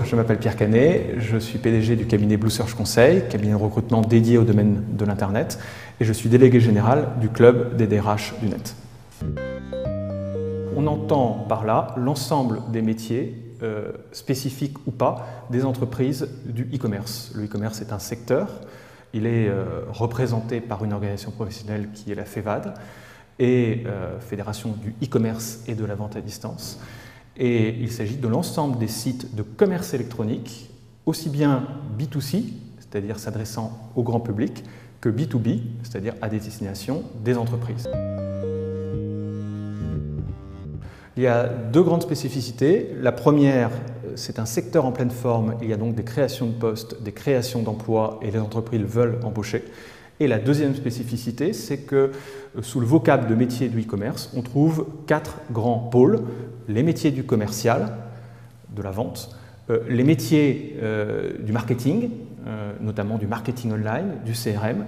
je m'appelle Pierre Canet, je suis PDG du cabinet Blue Search Conseil, cabinet de recrutement dédié au domaine de l'Internet, et je suis délégué général du club des DRH du net. On entend par là l'ensemble des métiers, spécifiques ou pas, des entreprises du e-commerce. Le e-commerce est un secteur, il est représenté par une organisation professionnelle qui est la FEVAD, et Fédération du e-commerce et de la vente à distance. Et il s'agit de l'ensemble des sites de commerce électronique, aussi bien B2C, c'est-à-dire s'adressant au grand public, que B2B, c'est-à-dire à destination des entreprises. Il y a deux grandes spécificités. La première, c'est un secteur en pleine forme. Il y a donc des créations de postes, des créations d'emplois et les entreprises veulent embaucher. Et la deuxième spécificité, c'est que sous le vocable de métiers du e-commerce, on trouve 4 grands pôles. Les métiers du commercial, de la vente, les métiers du marketing, notamment du marketing online, du CRM,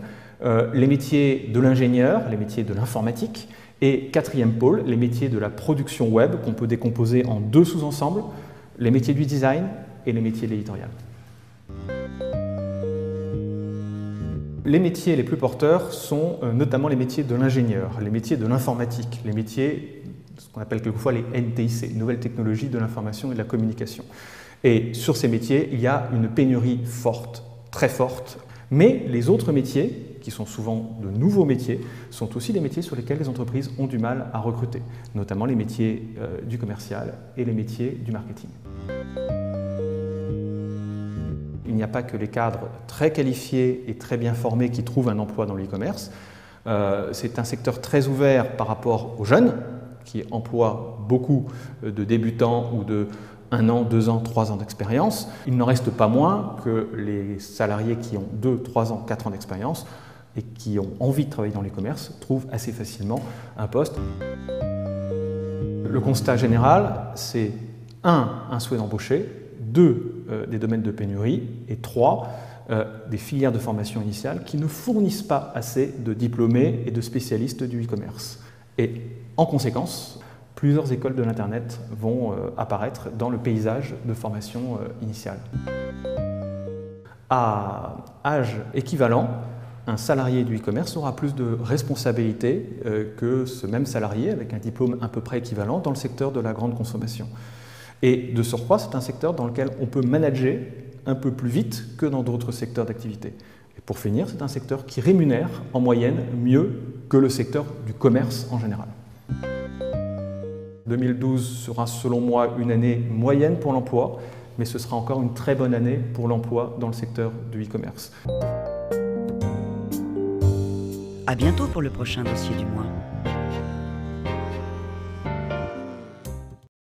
les métiers de l'ingénieur, les métiers de l'informatique, et quatrième pôle, les métiers de la production web, qu'on peut décomposer en 2 sous-ensembles, les métiers du design et les métiers de l'éditorial. Les métiers les plus porteurs sont notamment les métiers de l'ingénieur, les métiers de l'informatique, les métiers, ce qu'on appelle quelquefois les NTIC, Nouvelles Technologies de l'Information et de la Communication. Et sur ces métiers, il y a une pénurie forte, très forte. Mais les autres métiers, qui sont souvent de nouveaux métiers, sont aussi des métiers sur lesquels les entreprises ont du mal à recruter, notamment les métiers du commercial et les métiers du marketing. Il n'y a pas que les cadres très qualifiés et très bien formés qui trouvent un emploi dans le e-commerce. C'est un secteur très ouvert par rapport aux jeunes, qui emploient beaucoup de débutants ou de 1 an, 2 ans, 3 ans d'expérience. Il n'en reste pas moins que les salariés qui ont 2, 3 ans, 4 ans d'expérience et qui ont envie de travailler dans l'e-commerce trouvent assez facilement un poste. Le constat général, c'est 1, un souhait d'embaucher, 2, des domaines de pénurie, et 3, des filières de formation initiale qui ne fournissent pas assez de diplômés et de spécialistes du e-commerce. Et en conséquence, plusieurs écoles de l'Internet vont apparaître dans le paysage de formation initiale. À âge équivalent, un salarié du e-commerce aura plus de responsabilités que ce même salarié avec un diplôme à peu près équivalent dans le secteur de la grande consommation. Et de surcroît, c'est un secteur dans lequel on peut manager un peu plus vite que dans d'autres secteurs d'activité. Et pour finir, c'est un secteur qui rémunère en moyenne mieux que le secteur du commerce en général. 2012 sera selon moi une année moyenne pour l'emploi, mais ce sera encore une très bonne année pour l'emploi dans le secteur du e-commerce. À bientôt pour le prochain dossier du mois.